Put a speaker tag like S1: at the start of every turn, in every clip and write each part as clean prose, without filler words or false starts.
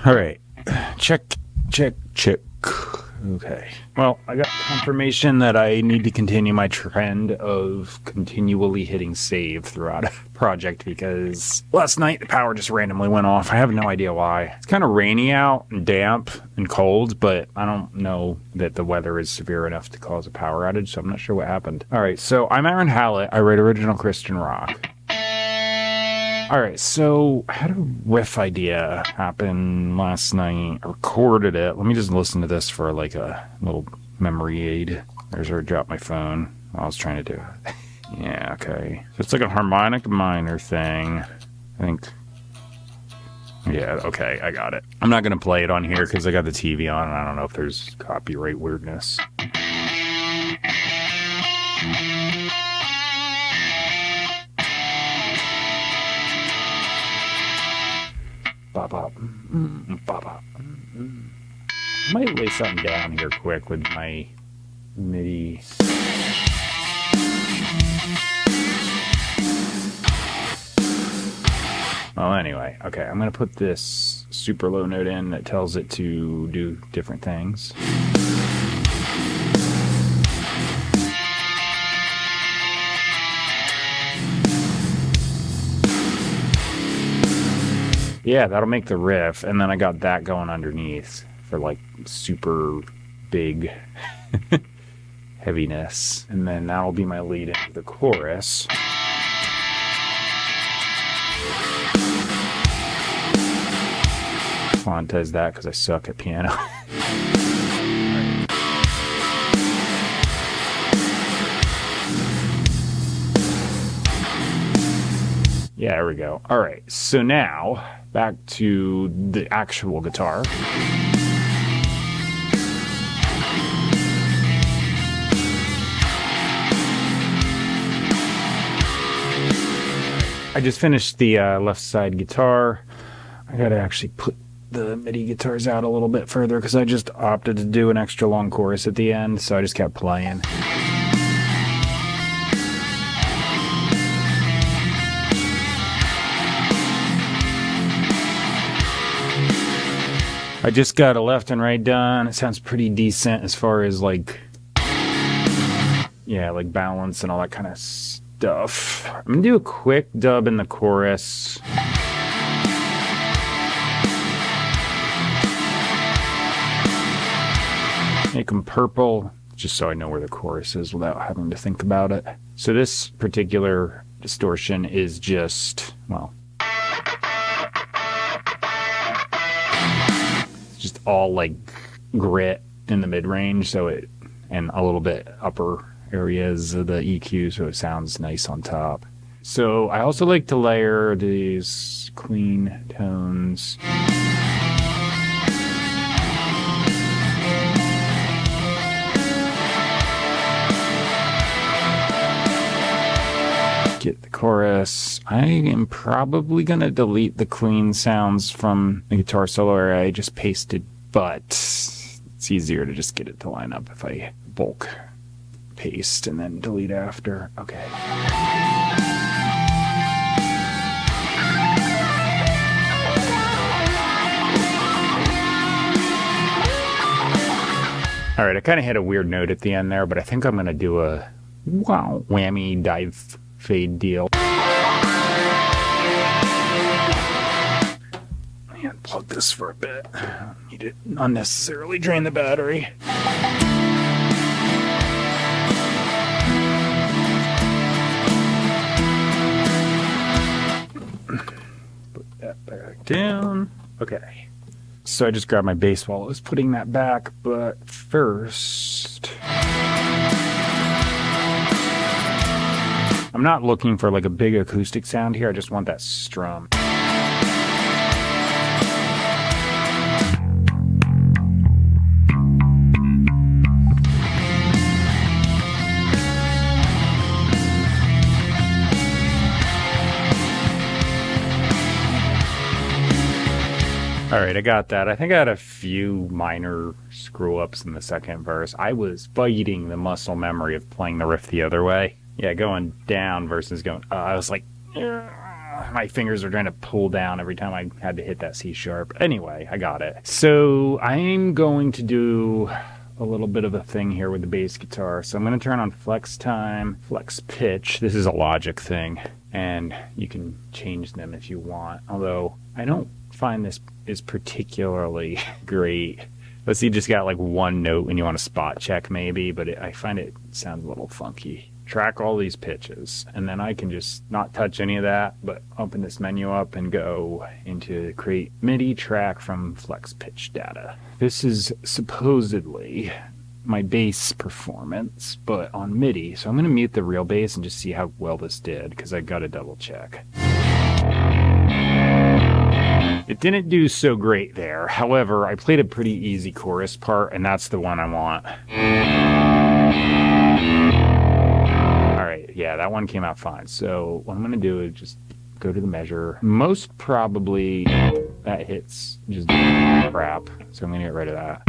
S1: Alright. Check. Okay. Well, I got confirmation that I need to continue my trend of continually hitting save throughout a project because last night the power just randomly went off. I have no idea why. It's kind of rainy out and damp and cold, but I don't know that the weather is severe enough to cause a power outage, so I'm not sure what happened. Alright, so I'm Aaron Hallett. I write original Christian rock. Alright, so I had a riff idea happen last night. I recorded it. Let me just listen to this for like a little memory aid. There's where I dropped my phone while I was trying to do it. Yeah, okay. So it's like a harmonic minor thing. I think. Yeah, okay, I got it. I'm not going to play it on here because I got the TV on and I don't know if there's copyright weirdness. Bop. I might lay something down here quick with my MIDI. Well, anyway, okay, I'm going to put this super low note in that tells it to do different things. Yeah, that'll make the riff, and then I got that going underneath for like super big heaviness. And then that'll be my lead into the chorus. Quantize that because I suck at piano. Yeah, there we go. All right, so now back to the actual guitar. I just finished the left side guitar. I gotta actually put the MIDI guitars out a little bit further because I just opted to do an extra long chorus at the end, so I just kept playing. I just got a left and right done. It sounds pretty decent as far as like, yeah, like balance and all that kind of stuff. I'm gonna do a quick dub in the chorus. Make them purple, just so I know where the chorus is without having to think about it. So this particular distortion is just, well, just all like grit in the mid-range, so it, and a little bit upper areas of the EQ, so it sounds nice on top. So I also like to layer these clean tones. Get the chorus. I am probably going to delete the clean sounds from the guitar solo area I just pasted, but it's easier to just get it to line up if I bulk paste and then delete after. Okay. All right, I kind of hit a weird note at the end there, but I think I'm going to do a whammy dive fade deal. Let me unplug this for a bit. I don't need to unnecessarily drain the battery. Put that back down. Okay. So I just grabbed my bass while I was putting that back, but first, I'm not looking for like a big acoustic sound here. I just want that strum. All right, I got that. I think I had a few minor screw-ups in the second verse. I was fighting the muscle memory of playing the riff the other way. Yeah, going down versus going I was like, My fingers are trying to pull down every time I had to hit that C sharp. Anyway, I got it. So I'm going to do a little bit of a thing here with the bass guitar. So I'm going to turn on flex time, flex pitch. This is a Logic thing, and you can change them if you want. Although I don't find this is particularly great. Let's see, you just got like one note when you want to spot check maybe, but I find it sounds a little funky. Track all these pitches, and then I can just not touch any of that, but open this menu up and go into create MIDI track from flex pitch data. This is supposedly my bass performance, but on MIDI. So I'm going to mute the real bass and just see how well this did, because I got to double check. It didn't do so great there. However, I played a pretty easy chorus part, and that's the one I want. Yeah, that one came out fine. So what I'm going to do is just go to the measure. Most probably that hits just crap. So I'm going to get rid of that.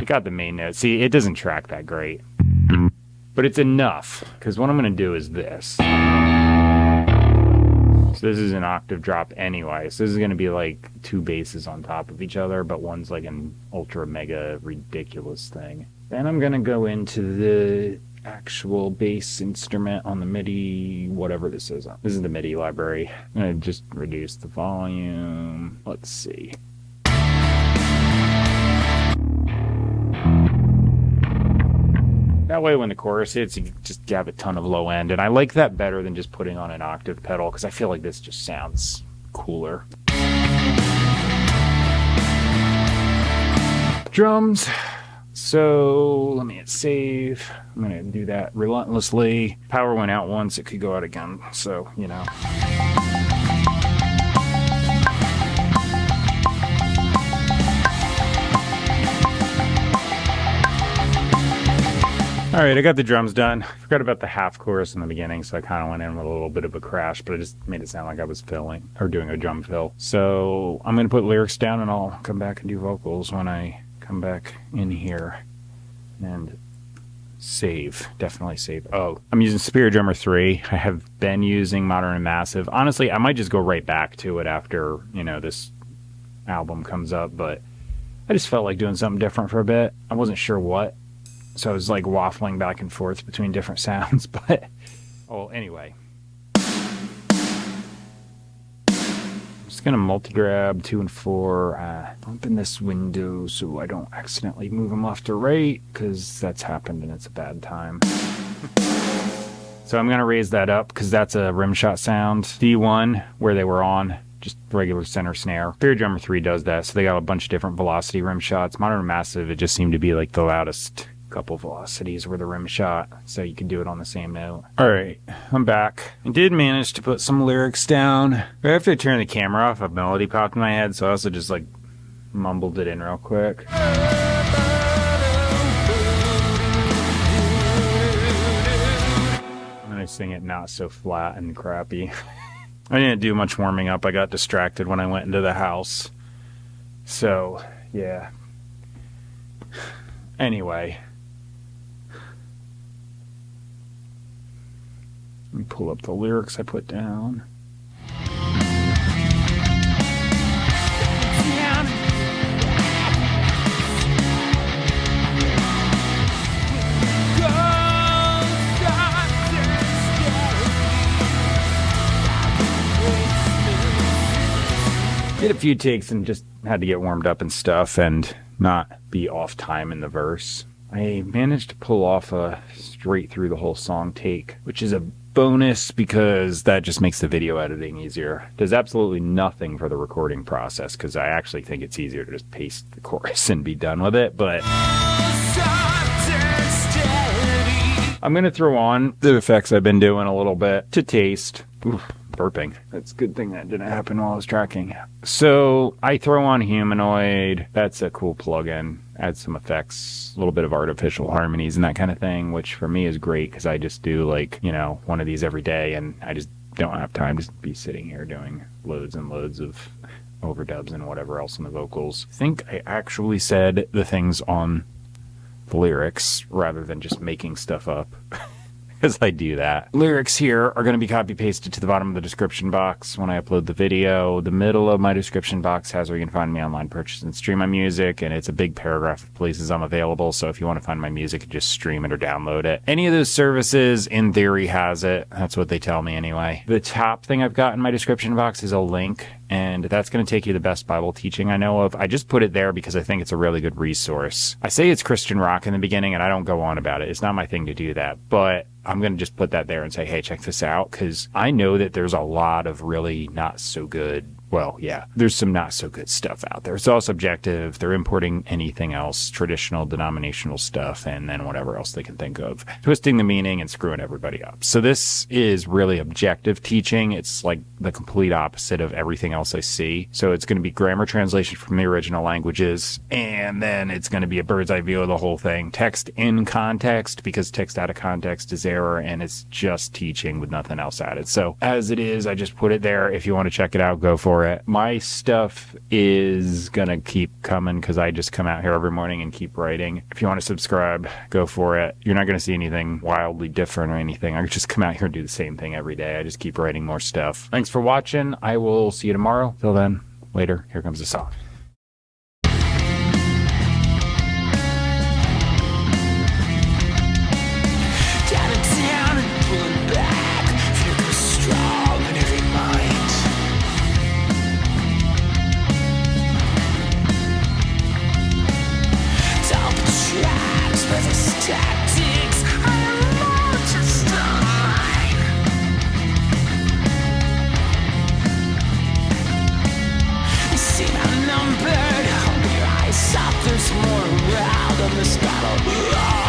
S1: You got the main note. See, it doesn't track that great. But it's enough. Because what I'm going to do is this. So this is an octave drop anyway. So this is going to be like two basses on top of each other. But one's like an ultra mega ridiculous thing. Then I'm going to go into the actual bass instrument on the MIDI, whatever this is. This is the MIDI library. I'm going to just reduce the volume. Let's see. That way when the chorus hits, you just have a ton of low end. And I like that better than just putting on an octave pedal, because I feel like this just sounds cooler. Drums. So let me hit save. I'm going to do that relentlessly. Power went out once, it could go out again. So, you know. Alright, I got the drums done. I forgot about the half chorus in the beginning, so I kind of went in with a little bit of a crash, but I just made it sound like I was filling, or doing a drum fill. So I'm going to put lyrics down, and I'll come back and do vocals when I come back in here. And save. Definitely save. Oh, I'm using Spirit Drummer 3. I have been using Modern and Massive. Honestly, I might just go right back to it after, you know, this album comes up, but I just felt like doing something different for a bit. I wasn't sure what. So I was like waffling back and forth between different sounds, but oh, anyway. I'm just gonna multi-grab 2 and 4, open this window so I don't accidentally move them left or right, because that's happened and it's a bad time. So I'm gonna raise that up because that's a rim shot sound. D1, where they were on, just regular center snare. Spirit Drummer 3 does that, so they got a bunch of different velocity rim shots. Modern and Massive, it just seemed to be like the loudest couple velocities were the rim shot, so you could do it on the same note. Alright, I'm back. I did manage to put some lyrics down. Right after I turned the camera off, a melody popped in my head, so I also just like mumbled it in real quick. I'm gonna sing it not so flat and crappy. I didn't do much warming up. I got distracted when I went into the house. So, yeah. Anyway. Let me pull up the lyrics I put down. Did a few takes and just had to get warmed up and stuff and not be off time in the verse. I managed to pull off a straight through the whole song take, which is a bonus because that just makes the video editing easier. Does absolutely nothing for the recording process because I actually think it's easier to just paste the chorus and be done with it, but I'm going to throw on the effects I've been doing a little bit to taste. Oof, burping. That's a good thing that didn't happen while I was tracking. So I throw on Humanoid. That's a cool plugin. Adds some effects, a little bit of artificial harmonies and that kind of thing, which for me is great because I just do like, you know, one of these every day and I just don't have time to be sitting here doing loads and loads of overdubs and whatever else in the vocals. I think I actually said the things on the lyrics rather than just making stuff up. because I do that. Lyrics here are going to be copy pasted to the bottom of the description box when I upload the video. The middle of my description box has where you can find me online, purchase and stream my music, and it's a big paragraph of places I'm available. So if you want to find my music, just stream it or download it. Any of those services, in theory, has it. That's what they tell me anyway. The top thing I've got in my description box is a link, and that's going to take you to the best Bible teaching I know of. I just put it there because I think it's a really good resource. I say it's Christian rock in the beginning, and I don't go on about it. It's not my thing to do that, but I'm going to just put that there and say, hey, check this out, because I know that there's a lot of really not so good. Well, yeah, there's some not so good stuff out there. It's all subjective. They're importing anything else, traditional, denominational stuff, and then whatever else they can think of, twisting the meaning and screwing everybody up. So this is really objective teaching. It's like the complete opposite of everything else I see. So it's going to be grammar translation from the original languages, and then it's going to be a bird's eye view of the whole thing. Text in context, because text out of context is error, and it's just teaching with nothing else added. So as it is, I just put it there. If you want to check it out, go for it. My stuff is gonna keep coming because I just come out here every morning and keep writing. If you want to subscribe, go for it. You're not gonna see anything wildly different or anything. I just come out here and do the same thing every day. I just keep writing more stuff. Thanks for watching. I will see you tomorrow. Till then, later. Here comes the song.
S2: Tactics, I'm more just online. You seem outnumbered. Hold your eyes up, there's more around on this battle.